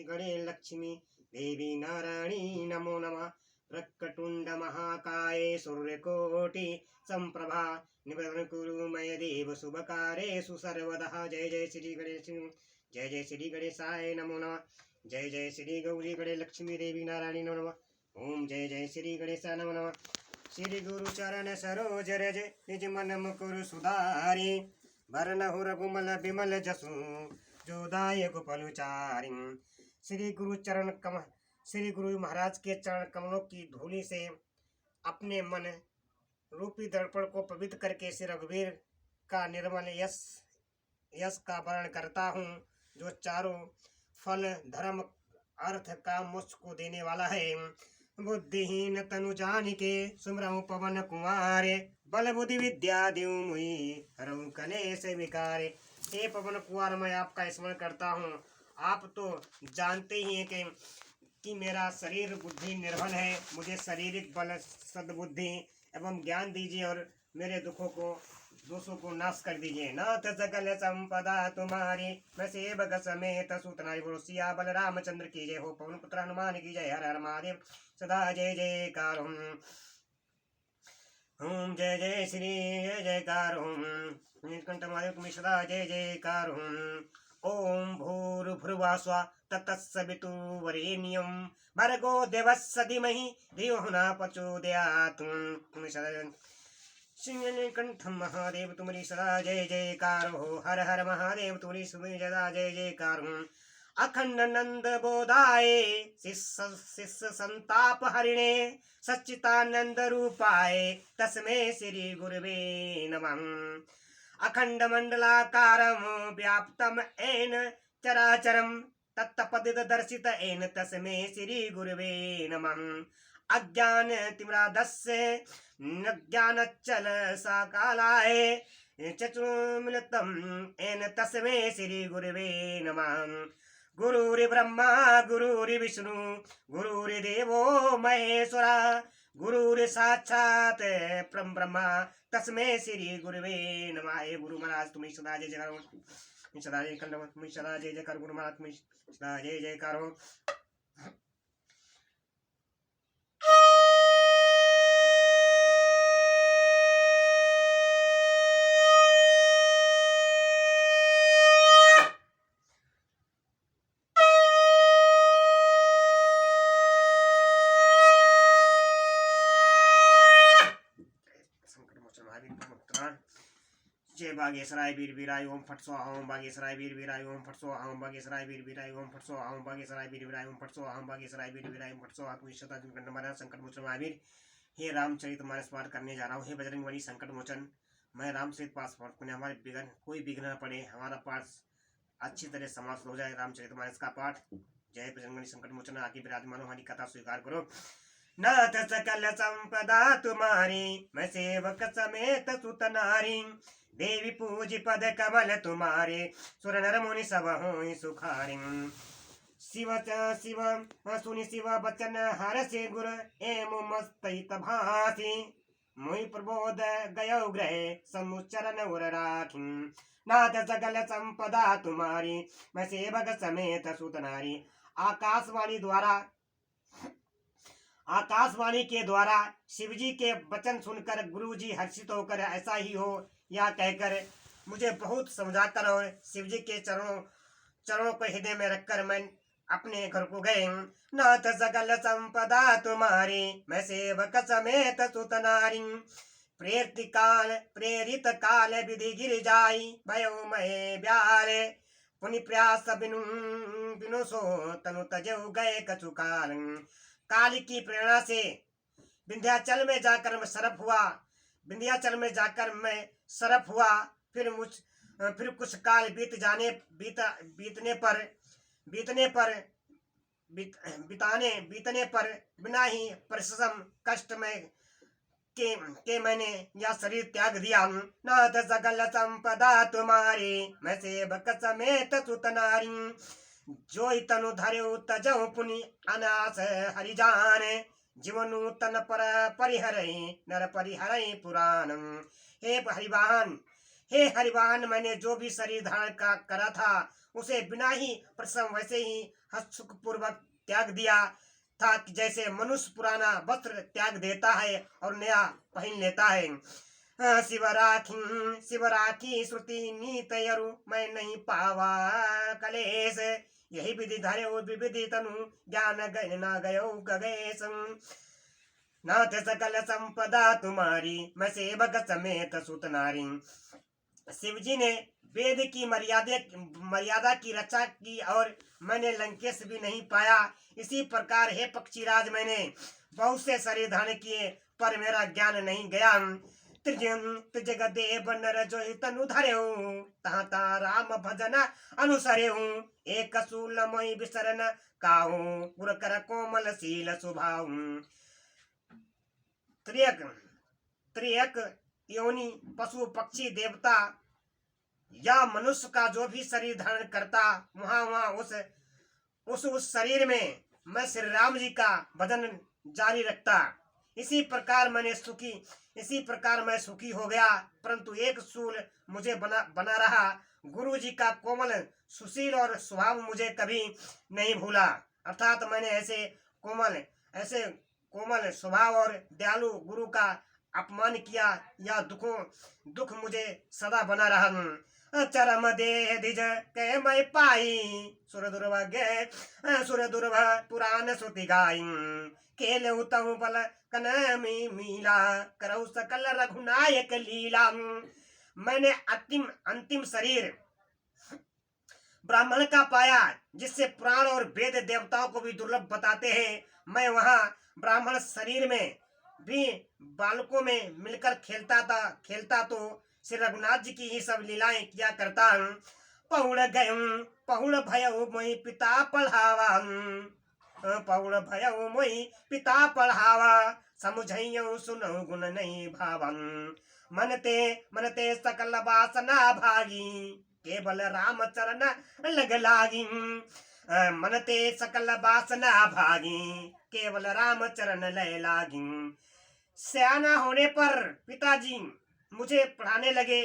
गणे लक्ष्मी देवी नारायणी नमो नमः। प्रकटुंड महाकाय सूर्यकोटि संप्रभा निबधन कुरु मय देव शुभकार्येषु सर्वदा। जय जय श्री गणेश, जय जय श्री गणेशाय नमो नमः। जय जय श्री गौरी गणे लक्ष्मी देवी नारायणी नमो नमः। ओम जय जय श्री गणेशाय नमो नमः। श्री गुरु चरण सरोज रज निज मन मुकुर सुधारी भरनहु रघुमल बिमल जसु जोदायक पलुचारी। श्री गुरु चरण कमल, श्री गुरु महाराज के चरण कमलों की धूलि से अपने मन रूपी दर्पण को पवित्र करके श्री रघुवीर का निर्मल यश का वर्णन करता हूँ, जो चारों फल धर्म अर्थ का मोक्ष को देने वाला है। बुद्धिहीन तनु जानिके सुमरहु पवन कुमारे बल बुद्धि विद्या देव मुहि हरहु कलेश विकारे। हे पवन कुमार, मैं आपका स्मरण करता हूँ। आप तो जानते ही हैं कि मेरा शरीर बुद्धि निर्बल है। मुझे शारीरिक बल सद्बुद्धि एवं ज्ञान दीजिए और मेरे दोषों को नाश कर दीजिए। नाथ सकल संपदा तुम्हारी, मैं सेवक समेत सूतनारी। बोलो सिया बल रामचंद्र की जय हो, पवन पुत्र हनुमान की जय। हर हर महादेव सदा जय जयकार। ओम जय जय श्री जय जयकार। नीलकंठ महादेव तुम्हें सदा जय जयकार। ओम भूर्भुवस्सुः तत्सवितुर्वरेण्यं भर्गो देवस्य धीमहि धियो न प्रचोदयात्। नीलकंठ महादेव तुम्हारी सदा जय जयकार हो। हर हर महादेव तुम्हारी सदा जय जयकार हो। अखंड नंद बोधाय शिष्य संताप हरिणे सच्चिदानंद रूपाय तस्मै श्री गुरुवे नमः। अखंड मंडलाकारं व्याप्तम येन चराचरं तत्पदित दर्शित येन तस्मै श्री गुरुवे नमः। अज्ञान तिमिरान्धस्य ज्ञानचल साकालाय चतुर्मिलितं येन तस्मै श्री गुरुवे नमः। गुरुर्ब्रह्मा गुरुर्विष्णु गुरुर्देवो महेश्वरा गुरुर्साक्षात् परं ब्रह्म तस्मै श्री गुरुवे नमः। हे गुरु महाराज तुम्हें सदा जय जयकार हो। सदा जय कंठ तुम्हें सदा जय जयकार। गुरु महाराज तुम्हें सदा जय जयकार हो। जय बागेश्वराय वीर वीराय ओम फट स्वाहा। ओम बागेश्वराय वीर वीराय ओम फट स्वाहा। ओम बागेश्वराय वीर वीराय ओम फट स्वाहा। ओम बागेश्वराय वीर वीराय ओम फट स्वाहा। ओम बागेश्वराय वीर वीराय ओम फट स्वाहा। तुम्हें सदा कंठ महाराज संकट मोचन महावीर। हे रामचरितमानस पाठ करने जा रहा हूँ। हे बजरंगबली संकट मोचन, मैं रामचरित पाठ करने हमारे कोई विघ्न न पड़े, हमारा पाठ अच्छी तरह समाप्त हो जाए। रामचरितमानस का पाठ। जय बजरंगबली संकट मोचन। आगे विराजमान हमारी कथा स्वीकार करो। नाथ सकल संपदा तुम्हारी, मैं सेवक समेत सुत नारी। देवी पूज पद कमल तुम्हारे, सुर नर मुनि सब होई सुखारी। शिव सुनि शिव बचन हर से गुर एम मस्तहित भासी। मोहि प्रबोध गयो ग्रह समुचरण उर राखी। नाथ सकल संपदा तुम्हारी, मैं सेवक समेत सुत नारी। आकाशवाणी के द्वारा शिवजी के वचन सुनकर गुरुजी हर्षित होकर ऐसा ही हो या कहकर मुझे बहुत समझाकर और शिवजी के चरणों को हृदय में रखकर मैं अपने घर को गए। नाथ सकल संपदा तुम्हारी, मैं सेवक समेत सुत नारी। प्रेरित काल विधि गिर जाई भयो महे ब्यारे। पुनि प्रयास बिनु सो तनु तजऊ गए कछु काल। काल की प्रेरणा से विंध्याचल में जाकर मैं सरफ हुआ। फिर कुछ काल बीतने पर बिना ही परिश्रम कष्ट में के मैंने यह शरीर त्याग दिया। नाथ सकल संपदा तुम्हारी, मैं सेवक समेत सुत नारी। जो तनु धर्यो तजऊ पुनि अनास हरिजान। जीवनु तन पर परिहरई नर परिहरई पुराण। हे हरिवाहन, हे हरिवाहन, मैंने जो भी शरीर धारण का करा था उसे बिना ही परिश्रम वैसे ही हर्ष पूर्वक त्याग दिया था, कि जैसे मनुष्य पुराना वस्त्र त्याग देता है और नया पहन लेता है। शिवराखी श्रुति नीतयरु, मैं नहीं पावा कलेश। यही विधि धरे विविधि तनु, ज्ञान गय न गयो गगेश। नाथ सकल संपदा तुम्हारी, मैं सेवक समेत सुत नारी। शिव जी ने वेद की मर्यादा की रक्षा की और मैंने लंकेश भी नहीं पाया। इसी प्रकार हे पक्षीराज, मैंने बहुत से शरीर धारण किए पर मेरा ज्ञान नहीं गया। त्रिजग देव नर जो तनु धर्यु, तहाँ तहाँ राम भजन अनुसर्यु। एक सूल मोहि विसरन काहू, गुर कर कोमल शील सुभाऊ। त्रियक त्रियक योनि पशु पक्षी देवता या मनुष्य का जो भी शरीर धारण करता, वहां उस शरीर में मैं श्री राम जी का भजन जारी रखता। इसी प्रकार मैं सुखी हो गया। परंतु एक सूल मुझे बना रहा। गुरु जी का कोमल सुशील और स्वभाव मुझे कभी नहीं भूला। अर्थात मैंने ऐसे कोमल स्वभाव और दयालु गुरु का अपमान किया या दुख मुझे सदा बना रहा। चरम देह दिज कह मैं पाई, सुर दुर्भ पुराण श्रुति गाई। केल उतहु बल कन मीला, करऊ सकल रघुनायक लीला। मैंने अंतिम शरीर ब्राह्मण का पाया, जिससे पुराण और वेद देवताओं को भी दुर्लभ बताते हैं। मैं वहां ब्राह्मण शरीर में भी बालकों में मिलकर खेलता तो श्री रघुनाथ जी की ही सब लीलाएं किया करता। पहुड़ गयऊं पहुड़ भयऊ मोहि पिता पढ़ावा, पहुड़ भयऊ मोहि पिता पढ़ावा। समुझइयऊ सुनऊ गुण नहीं भावन, मनते सकल वासना भागी। केवल राम चरण लग लागी, मनते सकल वासना भागी। केवल राम चरण लय लागी। सयाना होने पर पिताजी मुझे पढ़ाने लगे।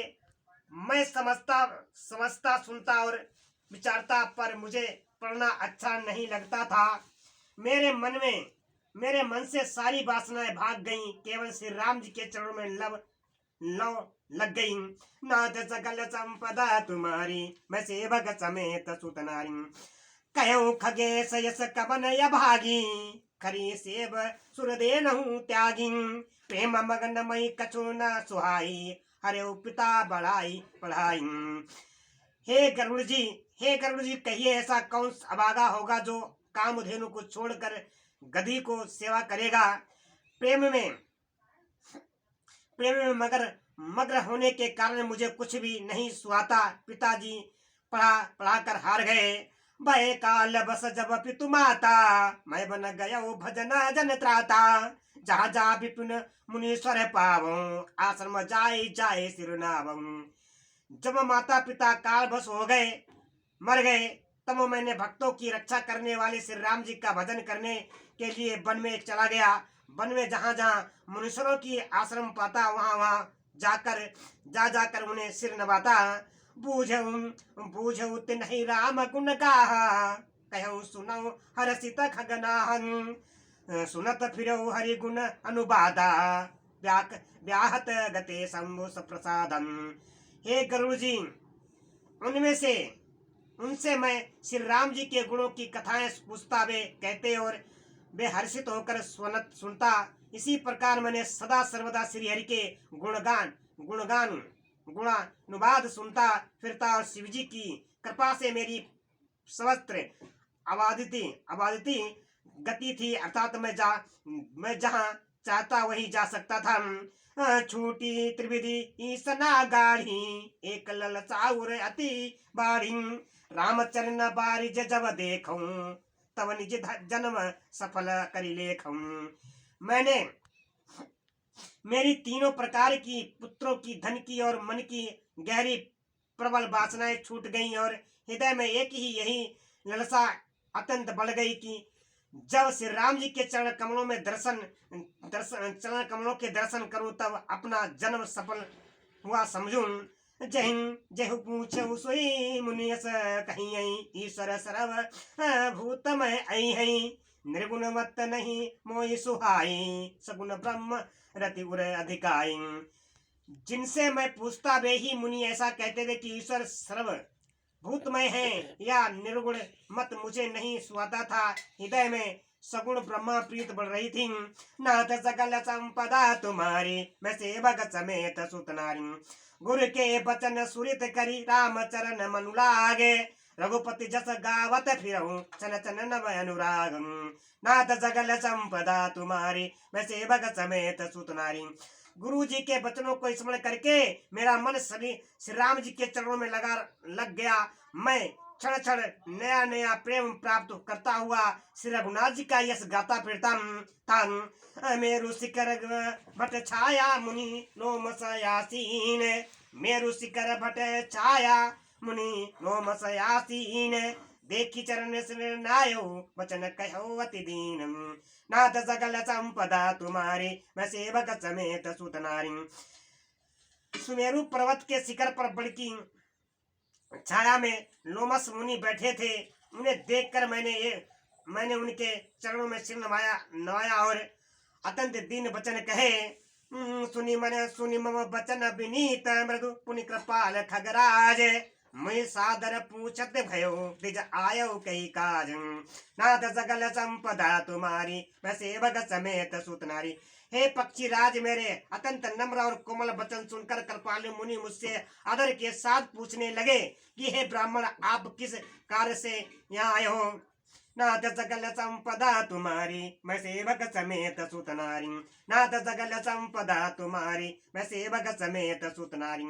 मैं समझता सुनता और विचारता, पर मुझे पढ़ना अच्छा नहीं लगता था। मेरे मन से सारी वासनाएं भाग गईं। केवल श्री राम जी के चरणों में लग गई। नाथ सकल संपदा तुम्हारी, मैं सेवक समेत सुत नारी। कहूँ खगेश यस कवन भागी, खरी सेव सुर दे नहु त्यागी। प्रेम मगन मई कछु न सुहाई, हरे पिता बढ़ाई पढ़ाई। हे गरुड़ जी कहिए, ऐसा कौन अभागा होगा जो कामधेनु को छोड़कर गधी को सेवा करेगा। प्रेम में मग्न होने के कारण मुझे कुछ भी नहीं सुहाता। पिताजी पढ़ा कर हार गए। भय काल बस जब पितु माता, मैं बन गया भजन जन त्राता। जहाँ जा विपिन मुनीश्वर पावो, आश्रम जाए सिरनावम। जब माता पिता काल बस हो गए, मर गए, तब मैंने भक्तों की रक्षा करने वाले श्री राम जी का भजन करने के लिए वन में चला गया। वन में जहाँ मनुष्यों की आश्रम पाता, वहाँ जाकर उन्हें सिर नवाता। बूझऊ तिन्हि राम गुण गाहा, कहूँ सुनऊ हरसित खगनाहन। सुनत फिरऊ हरि गुण अनुबादा, व्याहत गते शंभु प्रसादम। हे गरुड़ जी, उनसे मैं श्री राम जी के गुणों की कथाएं पूछता, वे कहते और वे हर्षित होकर सुनता। इसी प्रकार मैंने सदा सर्वदा श्री हरि के गुणानुवाद सुनता फिरता, और शिव जी की कृपा से मेरी सर्वत्र आबादिति गति थी। अर्थात मैं जहाँ चाहता वही जा सकता था। छूटी त्रिविधि ईसना गाढ़ी, एक ललचाउर अति बाढ़ी। रामचरण बारिज जब देखूं, तब निज जन्म सफल करी लेखूं। मैंने मेरी तीनों प्रकार की पुत्रों की, धन की और मन की गहरी प्रबल वासनाएं छूट गईं, और हृदय में एक ही यही ललसा अत्यंत बढ़ गई कि जब श्री राम जी के चरण कमलों के दर्शन करूं, तब अपना जन्म सफल हुआ समझूं। जहिं जेहु पूछऊ सोई मुनियस कहीं ईश्वर सरव भूतमय आई है निर्गुण मत नहीं मोहि सुहाई सगुण ब्रह्म रति उर अधिकाई। जिनसे मैं पूछता वे ही मुनि ऐसा कहते थे कि ईश्वर सर्व भूतमय है या निर्गुण मत मुझे नहीं सुहाता था। हृदय में सगुण ब्रह्मा प्रीत बढ़ रही थी। नाथ सकल संपदा तुम्हारी मैं सेवक समेत सुत नारी। गुरु के बचन सुरित करी राम चरण मनु लागे रघुपति जस गावत फिरऊं चन चन नव अनुराग। नाथ सकल संपदा तुम्हारी मैं सेवक समेत सुत नारी। गुरु जी के वचनों को स्मरण करके मेरा मन श्री राम जी के चरणों में लग गया। मैं क्षण क्षण नया नया प्रेम प्राप्त करता हुआ श्री रघुनाथ जी का यश गाता फिरता था। मेरु शिखर भट छाया मुनि लोमसयासीन मेरु शिखर भट छाया मुनि लोमसयासीन देखी चरण नायो वचन कहो अति दीन। नाथ सकल संपदा तुम्हारी मैं सेवक समेत सुत नारी। सुमेरु पर्वत के शिखर पर बड़की छाया में लोमस मुनि बैठे थे। उन्हें देखकर मैंने उनके चरणों में सिर नवाया और अत्यंत दीन वचन कहे। सुनि मम वचन विनीत मृदु पुनि कृपाल खगराज मैं सादर पूछत भयो द्विज आयो कई काज। नाथ सकल संपदा तुम्हारी मैं सेवक समेत सुत नारी। हे पक्षी राज मेरे अत्यंत नम्र और कोमल वचन सुनकर कृपालु मुनि मुझसे आदर के साथ पूछने लगे कि हे ब्राह्मण आप किस कार्य से यहाँ आए हो। नाथ सकल संपदा तुम्हारी मैं सेवक समेत सुत नारी। नाथ सकल संपदा तुम्हारी मैं सेवक समेत सुत नारी।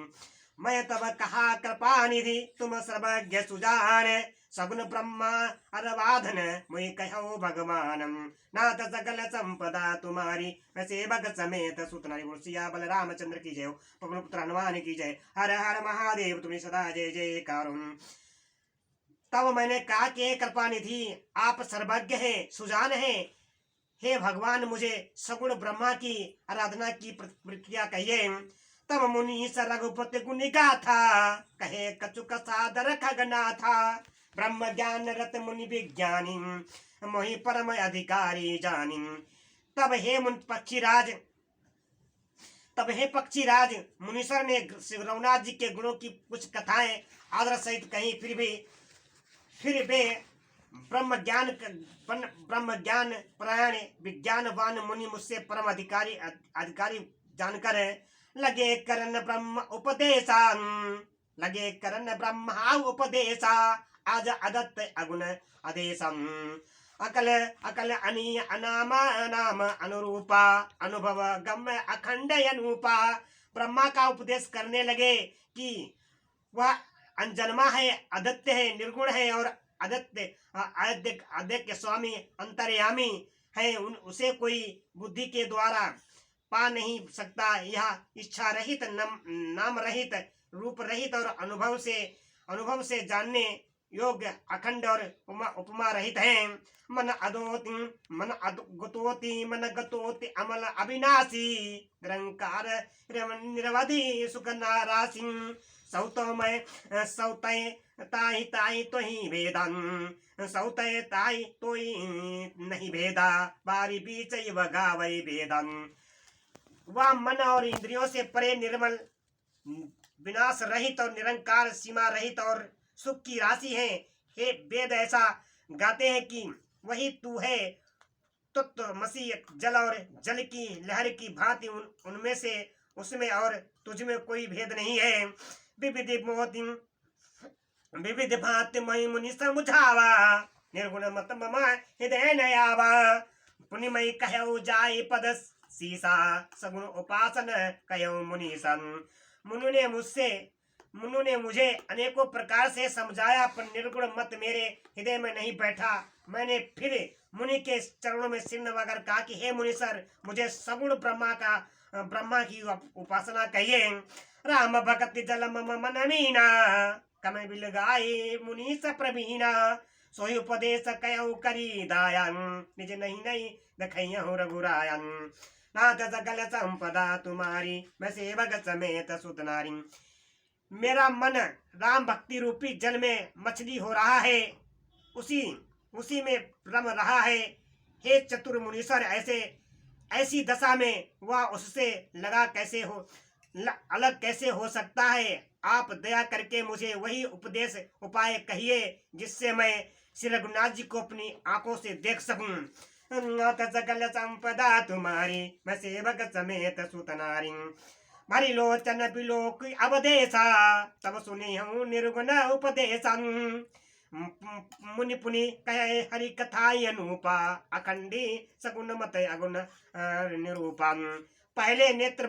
मैं तब कहा कृपा निधि तुम सर्वज्ञ सुजान सगुन ब्रह्मा अरवाधन मुझे कहो भगवान। नाथ सकल संपदा तुम्हारी मैं सेवक समेत सुत नारी। सिया बल रामचंद्र की जय, पवन पुत्र हनुमान की जय। हर हर महादेव तुम्हें सदा जय जय करुण। तब मैंने कहा कि कृपा निधि आप सर्वज्ञ हैं सुजान हैं। हे भगवान मुझे सगुण ब्रह्मा की आराधना की प्रक्रिया कहिए। तब मुनि रघुपति गुनि गाथा कहे कचुक सादर खगनाथा। ब्रह्म ज्ञान रत मुनि विज्ञानी मोहि परम अधिकारी जानी। तब हे पक्षीराज मुनीश्वर ने रघुनाथ जी के गुणों की कुछ कथाएं आदर सहित कही। फिर वे ब्रह्म ज्ञान परायण विज्ञानवान मुनि मुझसे परम अधिकारी जानकर लगे करन ब्रह्मा उपदेशा आज अदत्त अगुण आदेशम। अकल अनीय अनाम नाम अनुरूपा अनुभव गम्य अखंड अनुपा। ब्रह्मा का उपदेश करने लगे कि वह अनजन्मा है अदत्य है निर्गुण है और अद्य स्वामी अंतर्यामी है। उसे कोई बुद्धि के द्वारा पा नहीं सकता। यह इच्छा रहित नाम रहित रूप रहित और अनुभव से जानने योग्य अखंड और उपमा रहित है। मन गतोति अमल अविनाशी निरंकार निरवधि सुख नारासी। सौतय ताई तो ही वेदन सौतय ताई तो ही नहीं भेदा बारी बीच गावई वेदन। वह मन और इंद्रियों से परे निर्मल विनाश रहित और निरंकार सीमा रहित और सुख की राशि है। हे वेद ऐसा गाते हैं कि वही तू है तत्व मसीह जल और जल की लहर की भांति उनमें से उसमें और तुझमें कोई भेद नहीं है। विविध भांति मई मुनि समझावा निर्गुण मत मम हृदय नयावा। पुनिमय कहो जाय पद सीसा सगुण उपासन कहो मुनीसन। मुनु ने मुझे अनेकों प्रकार से समझाया पर निर्गुण मत मेरे हृदय में नहीं बैठा। मैंने फिर मुनि के चरणों में सिर नवाकर कहा कि हे मुनीसर मुझे सगुण ब्रह्मा की उपासना कहिए। राम भक्ति जल मम मन मीना कम बिल गाये मुनीस प्रवीणा। सोई उपदेश कयऊ करी दायन निज नहीं दखैयहु रघुरायन। नाथ सकल संपदा तुम्हारी मैं सेवक समेत सुत नारी। मेरा मन राम भक्ति रूपी जल में मछली हो रहा है, उसी उसी में रम रहा है। हे चतुर मुनीश्वर, ऐसी दशा में वह उससे अलग कैसे हो सकता है। आप दया करके मुझे वही उपदेश उपाय कहिए जिससे मैं श्री रघुनाथ जी को अपनी आंखों से देख सकूं। नाथ सकल संपदा तुम्हारी, मैं सेवक समेत सुतनारी। भरी लोचन बिलोक अवदेशा, तब सुनी हूँ निर्गुण उपदेशा। मुनि पुनि कहे हरि कथाई अनुपा, अखंडी सगुण मत अगुण निरूपा। पहले नेत्र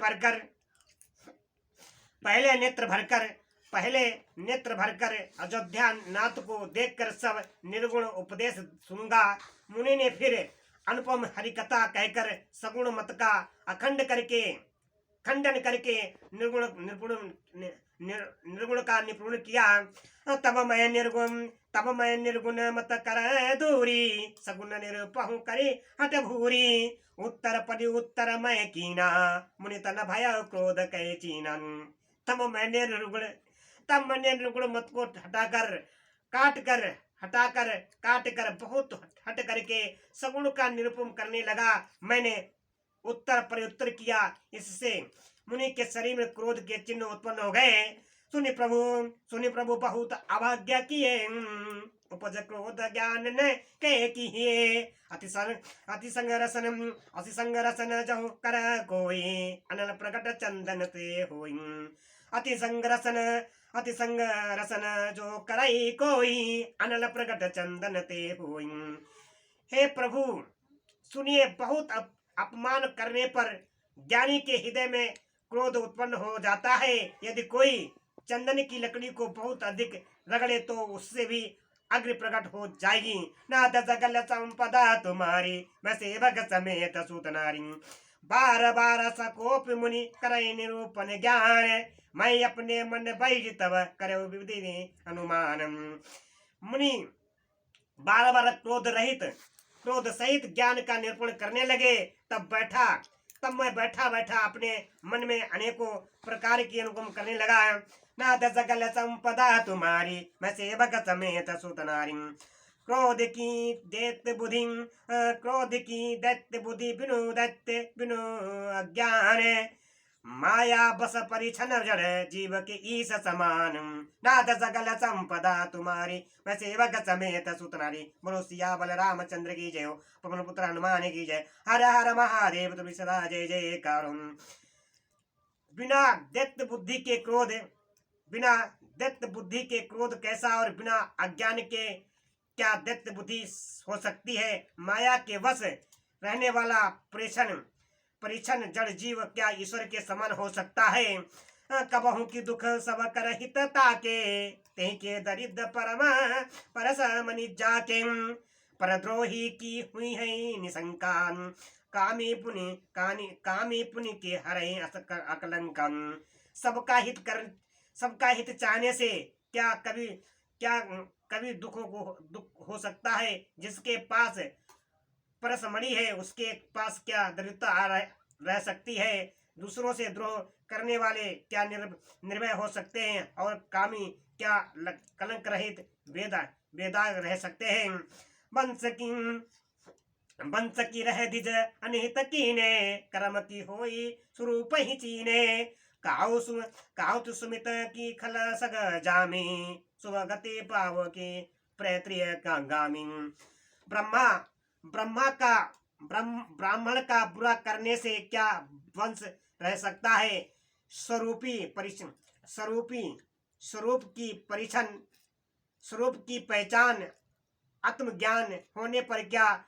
भरकर अयोध्या नाथ को देखकर सब निर्गुण उपदेश सुनूंगा। मुनि ने फिर अनुपम हरिकथा कहकर सगुण मत का खंडन करके निर्गुण का निपुण किया। तब मैं निर्गुण मत कर दूरी, सगुण निरूपहु करे हट भूरी। उत्तर मैं कीना, मुनि तन भय क्रोध कहे चीनन। तब मैंने निर्गुण मत को काट कर बहुत हट करके सगुण का निरूपण करने लगा। मैंने उत्तर प्रत्युत्तर किया, इससे मुनि के शरीर में क्रोध के चिन्ह उत्पन्न हो गए। सुनि प्रभु बहुत अभाग्य किए, उपज क्रोध ज्ञान न कहे किए। अति संग रसन जहु कर कोई, अनल प्रकट चंदन ते होई। अति संग रसन जो करई कोई, अनल प्रकट चंदन ते होई। हे प्रभु सुनिए, बहुत अपमान करने पर ज्ञानी के हृदय में क्रोध उत्पन्न हो जाता है। यदि कोई चंदन की लकड़ी को बहुत अधिक रगड़े तो उससे भी अग्नि प्रकट हो जाएगी। नाथ सकल संपदा तुम्हारी, मैं सेवक समेत सूतनारी। बार सकोप मुनि करे निरूपण ज्ञान, मैं अपने मन बैज तब करो विधि अनुमान। मुनि बार क्रोध सहित ज्ञान का निरूपण करने लगे। तब मैं बैठा अपने मन में अनेकों प्रकार की अनुगम करने लगा। नाथ सकल संपदा तुम्हारी, मैं सेवक समेत सुतनारी। क्रोध की दैत्य बुद्धि बिनु अज्ञान, माया बस परिछन जड़ जीव के ईश समान। नाथ सकल संपदा तुम्हारी, मैं सेवक समेत सुतनारी। बोलो सिया रामचंद्र की जय हो, पवन पुत्र हनुमान की जय। हर हर महादेव, तुम्हें सदा जय जयकार। बिना दैत्य बुद्धि के क्रोध कैसा, और बिना अज्ञान के क्या दैत्य बुद्धि हो सकती है। माया के वश रहने वाला परिछन जड़ जीव क्या ईश्वर के समान हो सकता है। कबहू की दुख सब कर हित ताके, तेहि के दरिद्र परस मनि जाके। परद्रोही की हुई है निशंका, कामी पुनि के हरे अकलंकन। सबका हित चाहने से क्या कभी दुख हो सकता है। जिसके पास परसमणि है, उसके पास क्या दरिद्रता रह सकती है। दूसरों से द्रोह करने वाले क्या निर्भय हो सकते हैं, और कामी क्या कलंक रहित वेदा रह सकते हैं। बंस की रह दिज अनिहित कीने, कर्म की होई स्वरूप ही चीने। काहुत सुमित की खल सग जामी, सुगति पाव के प्रेत्रिय गामी। ब्राह्मण का बुरा करने से क्या वंश रह सकता है। स्वरूप की पहचान आत्मज्ञान होने पर क्या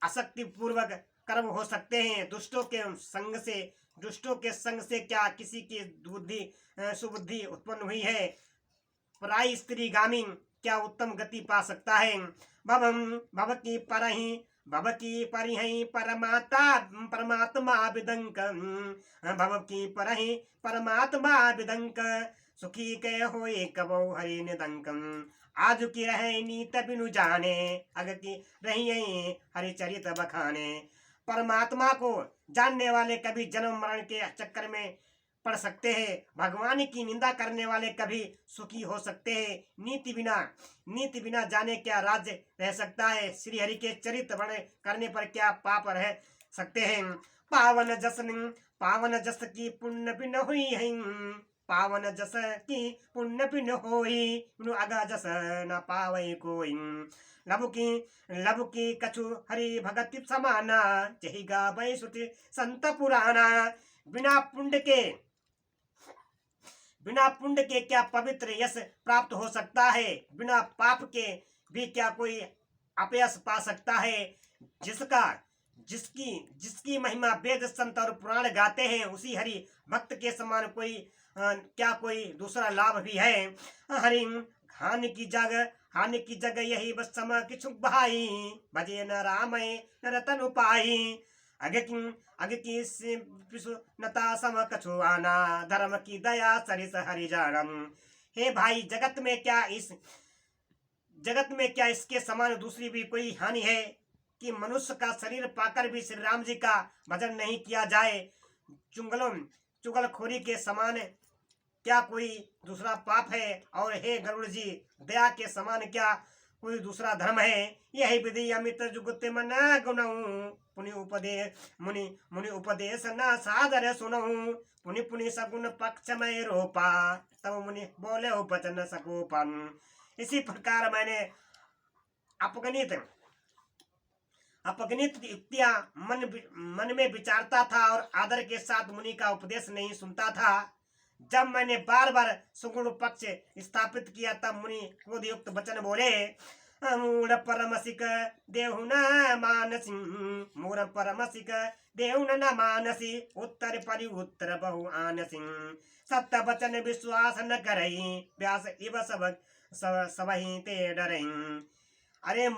आसक्ति पूर्वक कर्म हो सकते हैं। दुष्टों के संग से क्या किसी की सुबुद्धि उत्पन्न हुई है। पराई स्त्री गामी क्या उत्तम गति पा सकता है। भव की परिहि परमात्मा विदंक, भव की परिहि परमात्मा विदंक। सुखी के होए कबो हरि निदंकम, आज की रहे नीत बिनु जाने, अग की रही हरि चरित बखाने। परमात्मा को जानने वाले कभी जन्म मरण के चक्कर में पढ़ सकते हैं। भगवान की निंदा करने वाले कभी सुखी हो सकते हैं। नीति बिना जाने क्या राज्य रह सकता है। श्री हरि के चरित्र वर्ण करने पर क्या पाप रह सकते हैं। पावन जस की पुण्य बिन हुई है। पावन जस की पुण्य बिन होई, अगा जस न पावई कोई। लब की कछु हरि भगति समाना, जही गावै श्रुति संत पुराना। बिना पुण्य के क्या पवित्र यश प्राप्त हो सकता है। बिना पाप के भी क्या कोई अपयश पा सकता है। जिसकी महिमा वेद संत और पुराण गाते हैं, उसी हरि भक्त के समान क्या कोई दूसरा लाभ भी है। हरि हानि की जग यही बस सम किछु भाई, भजे न राम न रतन उपाई। अग की नता सम कछु आना, धर्म की दया सरिस हरि जानम। हे भाई, जगत में क्या इसके समान दूसरी भी कोई हानि है कि मनुष्य का शरीर पाकर भी श्री राम जी का भजन नहीं किया जाए। चुगलखोरी के समान क्या कोई दूसरा पाप है। और हे गरुड़ जी, दया के समान क्या कोई दूसरा धर्म है। यही विधि अमित जुगुत मन गुणऊ, मुनि उपदेश न सादर सुनऊ। पुनि सगुन पक्ष में रोपा, तब मुनि बोले उपचन सकोपन। इसी प्रकार मैंने अपगणित युक्तियां मन में विचारता था और आदर के साथ मुनि का उपदेश नहीं सुनता था। जब मैंने बार बार सुगुण पक्ष स्थापित किया, तब मुनि क्रोध युक्त वचन बोले। मूढ़ परमसिक देहु न मानसी, मूढ़ परमसिक देहु न मानसी। उत्तर परि उत्तर बहु आनसी, सत्य वचन विश्वास न करई। व्यास इव सबहि ते डरई। अरे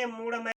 मूढ़